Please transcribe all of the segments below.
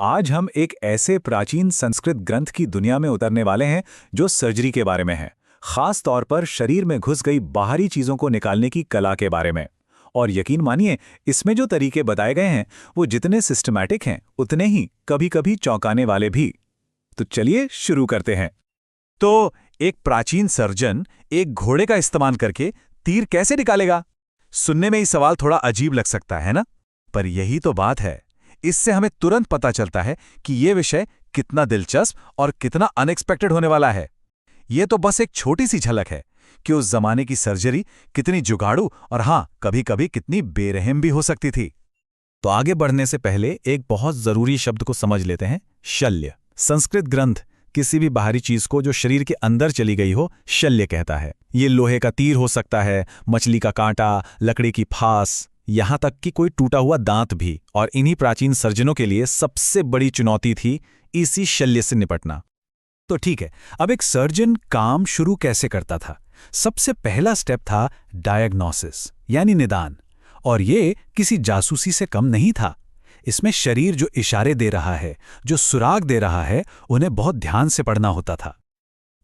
आज हम एक ऐसे प्राचीन संस्कृत ग्रंथ की दुनिया में उतरने वाले हैं जो सर्जरी के बारे में है, खास तौर पर शरीर में घुस गई बाहरी चीजों को निकालने की कला के बारे में। और यकीन मानिए, इसमें जो तरीके बताए गए हैं वो जितने सिस्टमैटिक हैं उतने ही कभी-कभी चौंकाने वाले भी। तो चलिए शुरू करते हैं। तो एक प्राचीन सर्जन एक घोड़े का इस्तेमाल करके तीर कैसे निकालेगा? सुनने में ही सवाल थोड़ा अजीब लग सकता है ना? पर यही तो बात है। इससे हमें तुरंत पता चलता है कि यह विषय कितना दिलचस्प और कितना अनएक्सपेक्टेड होने वाला है। यह तो बस एक छोटी सी झलक है कि उस जमाने की सर्जरी कितनी जुगाड़ू और हाँ, कभी-कभी कितनी बेरहम भी हो सकती थी। तो आगे बढ़ने से पहले एक बहुत जरूरी शब्द को समझ लेते हैं, शल्य। संस्कृत ग्रंथ किसी भी बाहरी चीज को जो शरीर के अंदर चली गई हो शल्य कहता है। ये लोहे का तीर हो सकता है, मछली का कांटा, लकड़ी की फांस, यहां तक कि कोई टूटा हुआ दांत भी। और इन्हीं प्राचीन सर्जनों के लिए सबसे बड़ी चुनौती थी इसी शल्य से निपटना। तो ठीक है, अब एक सर्जन काम शुरू कैसे करता था? सबसे पहला स्टेप था डायग्नोसिस, यानी निदान। और ये किसी जासूसी से कम नहीं था। इसमें शरीर जो इशारे दे रहा है, जो सुराग दे रहा है, उन्हें बहुत ध्यान से पढ़ना होता था।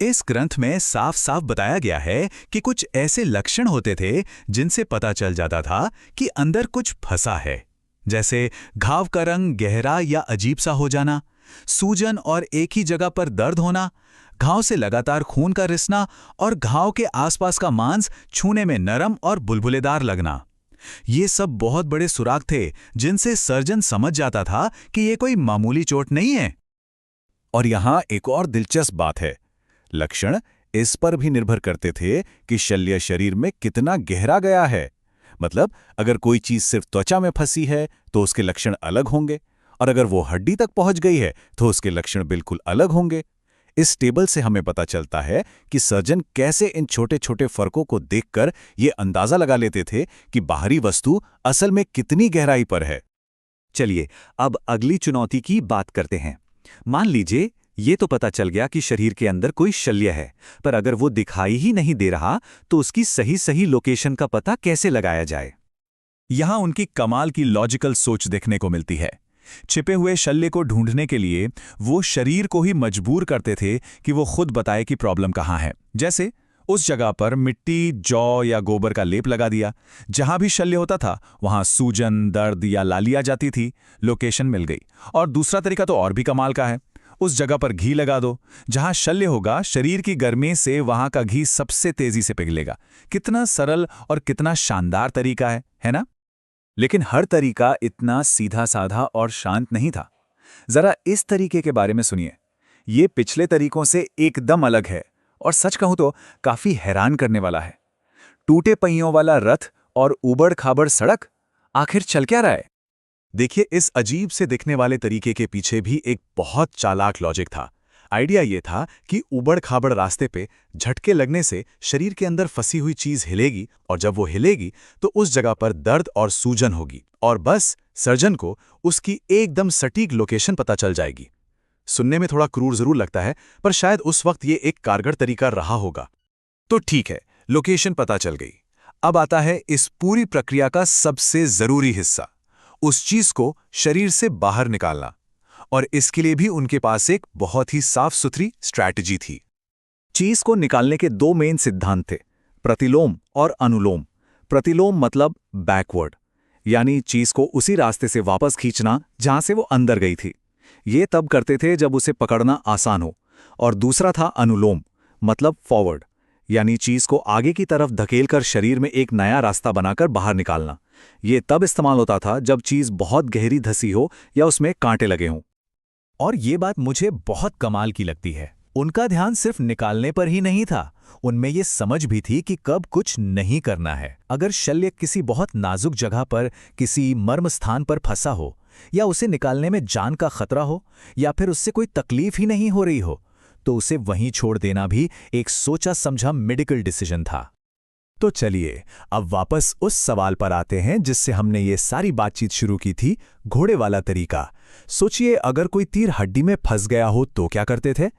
इस ग्रंथ में साफ साफ बताया गया है कि कुछ ऐसे लक्षण होते थे जिनसे पता चल जाता था कि अंदर कुछ फंसा है। जैसे घाव का रंग गहरा या अजीब सा हो जाना, सूजन और एक ही जगह पर दर्द होना, घाव से लगातार खून का रिसना और घाव के आसपास का मांस छूने में नरम और बुलबुलेदार लगना। ये सब बहुत बड़े सुराग थे जिनसे सर्जन समझ जाता था कि ये कोई मामूली चोट नहीं है। और यहां एक और दिलचस्प बात है, लक्षण इस पर भी निर्भर करते थे कि शल्य शरीर में कितना गहरा गया है। मतलब अगर कोई चीज सिर्फ त्वचा में फंसी है तो उसके लक्षण अलग होंगे, और अगर वो हड्डी तक पहुंच गई है तो उसके लक्षण बिल्कुल अलग होंगे। इस टेबल से हमें पता चलता है कि सर्जन कैसे इन छोटे छोटे फर्कों को देखकर ये अंदाजा लगा लेते थे कि बाहरी वस्तु असल में कितनी गहराई पर है। चलिए अब अगली चुनौती की बात करते हैं। मान लीजिए ये तो पता चल गया कि शरीर के अंदर कोई शल्य है, पर अगर वो दिखाई ही नहीं दे रहा तो उसकी सही लोकेशन का पता कैसे लगाया जाए? यहां उनकी कमाल की लॉजिकल सोच देखने को मिलती है। छिपे हुए शल्य को ढूंढने के लिए वो शरीर को ही मजबूर करते थे कि वो खुद बताए कि प्रॉब्लम कहां है। जैसे उस जगह पर मिट्टी, जौ या गोबर का लेप लगा दिया। जहां भी शल्य होता था वहां सूजन, दर्द या लाली आ जाती थी, लोकेशन मिल गई। और दूसरा तरीका तो और भी कमाल का है, उस जगह पर घी लगा दो। जहां शल्य होगा, शरीर की गर्मी से वहां का घी सबसे तेजी से पिघलेगा। कितना सरल और कितना शानदार तरीका है ना? लेकिन हर तरीका इतना सीधा साधा और शांत नहीं था। जरा इस तरीके के बारे में सुनिए। ये पिछले तरीकों से एकदम अलग है और सच कहूं तो काफी हैरान करने वाला है। टूटे पहियों वाला रथ और उबड़-खाबड़ सड़क, आखिर चल क्या रहा है? देखिए, इस अजीब से दिखने वाले तरीके के पीछे भी एक बहुत चालाक लॉजिक था। आइडिया ये था कि उबड़-खाबड़ रास्ते पे झटके लगने से शरीर के अंदर फंसी हुई चीज हिलेगी, और जब वो हिलेगी तो उस जगह पर दर्द और सूजन होगी, और बस सर्जन को उसकी एकदम सटीक लोकेशन पता चल जाएगी। सुनने में थोड़ा क्रूर जरूर लगता है, पर शायद उस वक्त ये एक कारगर तरीका रहा होगा। तो ठीक है, लोकेशन पता चल गई। अब आता है इस पूरी प्रक्रिया का सबसे जरूरी हिस्सा, उस चीज को शरीर से बाहर निकालना। और इसके लिए भी उनके पास एक बहुत ही साफ सुथरी स्ट्रैटेजी थी। चीज को निकालने के दो मेन सिद्धांत थे, प्रतिलोम और अनुलोम। प्रतिलोम मतलब बैकवर्ड, यानी चीज को उसी रास्ते से वापस खींचना जहां से वो अंदर गई थी। ये तब करते थे जब उसे पकड़ना आसान हो। और दूसरा था अनुलोम, मतलब फॉरवर्ड, यानी चीज को आगे की तरफ धकेलकर शरीर में एक नया रास्ता बनाकर बाहर निकालना। ये तब इस्तेमाल होता था जब चीज बहुत गहरी धसी हो या उसमें कांटे लगे हों। और ये बात मुझे बहुत कमाल की लगती है। उनका ध्यान सिर्फ निकालने पर ही नहीं था, उनमें ये समझ भी थी कि कब कुछ नहीं करना है। अगर शल्य किसी बहुत नाजुक जगह पर, किसी मर्म स्थान पर फंसा हो, या उसे निकालने में जान का खतरा हो, या फिर उससे कोई तकलीफ ही नहीं हो रही हो, तो उसे वहीं छोड़ देना भी एक सोचा समझा मेडिकल डिसीजन था। तो चलिए अब वापस उस सवाल पर आते हैं जिससे हमने ये सारी बातचीत शुरू की थी, घोड़े वाला तरीका। सोचिए, अगर कोई तीर हड्डी में फंस गया हो तो क्या करते थे?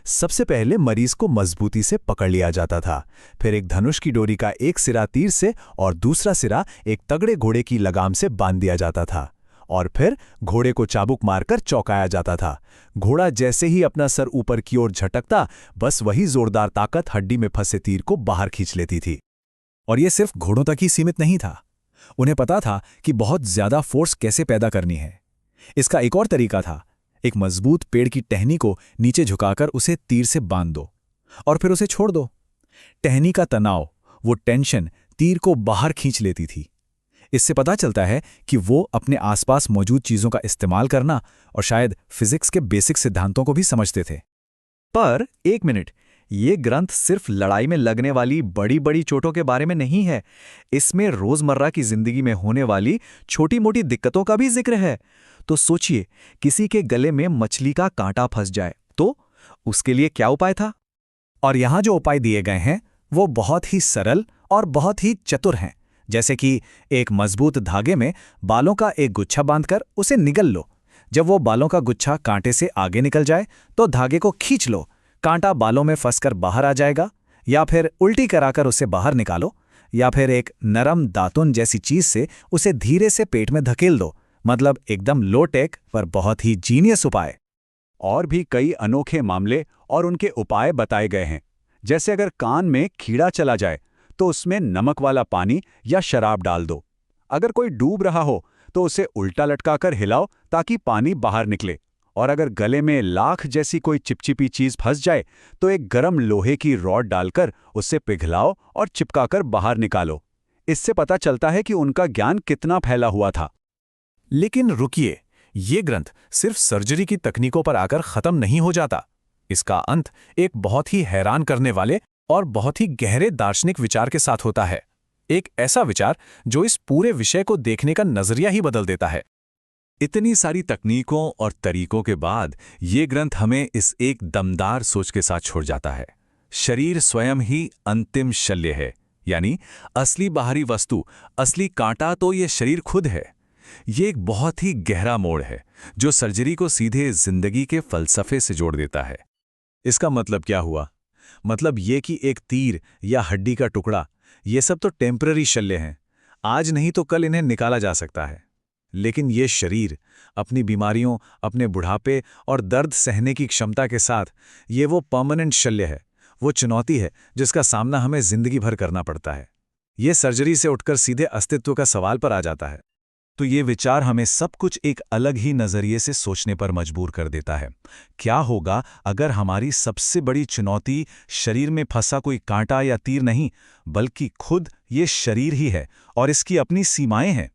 सबसे पहले मरीज को मजबूती से पकड़ लिया जाता था। फिर एक धनुष की डोरी का एक सिरा तीर से और दूसरा सिरा एक तगड़े घोड़े की लगाम से बांध दिया जाता था। और फिर घोड़े को चाबुक मारकर चौंकाया जाता था। घोड़ा जैसे ही अपना सर ऊपर की ओर झटकता, बस वही जोरदार ताकत हड्डी में फंसे तीर को बाहर खींच लेती थी। और ये सिर्फ घोड़ों तक ही सीमित नहीं था। उन्हें पता था कि बहुत ज्यादा फोर्स कैसे पैदा करनी है। इसका एक और तरीका था। एक मजबूत पेड़ की टहनी को नीचे झुकाकर उसे तीर से बांध दो और फिर उसे छोड़ दो। टहनी का तनाव, वो टेंशन तीर को बाहर खींच लेती थी। इससे पता चलता है कि वो अपने आसपास मौजूद चीजों का इस्तेमाल करना और शायद फिजिक्स के बेसिक सिद्धांतों को भी समझते थे। पर एक मिनट, ये ग्रंथ सिर्फ लड़ाई में लगने वाली बड़ी बड़ी चोटों के बारे में नहीं है। इसमें रोजमर्रा की जिंदगी में होने वाली छोटी मोटी दिक्कतों का भी जिक्र है। तो सोचिए, किसी के गले में मछली का कांटा फंस जाए तो उसके लिए क्या उपाय था? और यहाँ जो उपाय दिए गए हैं वो बहुत ही सरल और बहुत ही चतुर हैं। जैसे कि एक मजबूत धागे में बालों का एक गुच्छा बांधकर उसे निगल लो। जब वो बालों का गुच्छा कांटे से आगे निकल जाए तो धागे को खींच लो, कांटा बालों में फंसकर बाहर आ जाएगा। या फिर उल्टी कराकर उसे बाहर निकालो, या फिर एक नरम दातुन जैसी चीज से उसे धीरे से पेट में धकेल दो। मतलब एकदम लो टेक पर बहुत ही जीनियस उपाय। और भी कई अनोखे मामले और उनके उपाय बताए गए हैं। जैसे अगर कान में कीड़ा चला जाए तो उसमें नमक वाला पानी या शराब डाल दो। अगर कोई डूब रहा हो तो उसे उल्टा लटकाकर हिलाओ ताकि पानी बाहर निकले। और अगर गले में लाख जैसी कोई चिपचिपी चीज फंस जाए तो एक गरम लोहे की रॉड डालकर उसे पिघलाओ और चिपकाकर बाहर निकालो। इससे पता चलता है कि उनका ज्ञान कितना फैला हुआ था। लेकिन रुकिए, ये ग्रंथ सिर्फ सर्जरी की तकनीकों पर आकर खत्म नहीं हो जाता। इसका अंत एक बहुत ही हैरान करने वाले और बहुत ही गहरे दार्शनिक विचार के साथ होता है। एक ऐसा विचार जो इस पूरे विषय को देखने का नजरिया ही बदल देता है। इतनी सारी तकनीकों और तरीकों के बाद ये ग्रंथ हमें इस एक दमदार सोच के साथ छोड़ जाता है। शरीर स्वयं ही अंतिम शल्य है, यानी असली बाहरी वस्तु, असली कांटा तो ये शरीर खुद है। ये एक बहुत ही गहरा मोड़ है जो सर्जरी को सीधे जिंदगी के फलसफे से जोड़ देता है। इसका मतलब क्या हुआ? मतलब ये कि एक तीर या हड्डी का टुकड़ा, ये सब तो टेम्पररी शल्य हैं। आज नहीं तो कल इन्हें निकाला जा सकता है। लेकिन ये शरीर अपनी बीमारियों, अपने बुढ़ापे और दर्द सहने की क्षमता के साथ, ये वो परमानेंट शल्य है, वो चुनौती है जिसका सामना हमें जिंदगी भर करना पड़ता है। ये सर्जरी से उठकर सीधे अस्तित्व का सवाल पर आ जाता है। तो ये विचार हमें सब कुछ एक अलग ही नजरिए से सोचने पर मजबूर कर देता है। क्या होगा अगर हमारी सबसे बड़ी चुनौती शरीर में फंसा कोई कांटा या तीर नहीं, बल्कि खुद ये शरीर ही है और इसकी अपनी सीमाएं हैं?